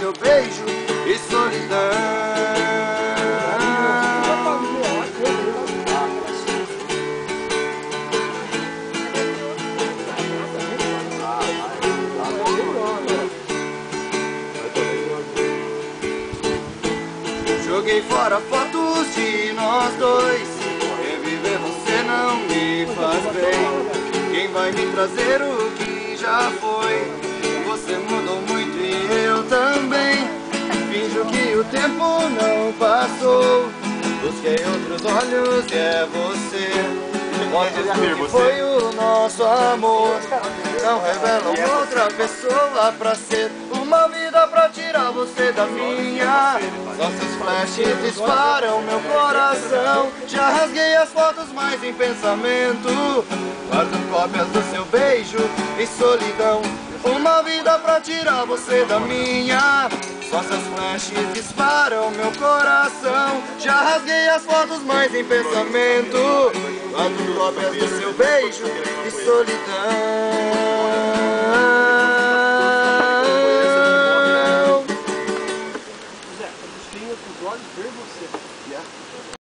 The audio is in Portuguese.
seu beijo e solidão. Joguei fora fotos de nós dois. Reviver você não me faz bem. Quem vai me trazer o que já foi? Você mudou muito e eu também. Finjo que o tempo não passou. Busquei outros olhos e é você. Fotos do que foi o nosso amor. Não revelam outra pessoa pra ser. Uma vida pra tirar você da minha. Só seus flashes disparam meu coração. Já rasguei as fotos, mas em pensamento guardo cópias do seu beijo e solidão. Uma vida pra tirar você da minha. Só seus flashes disparam meu coração. Já rasguei as fotos, mas em pensamento guardo cópias do seu beijo e solidão.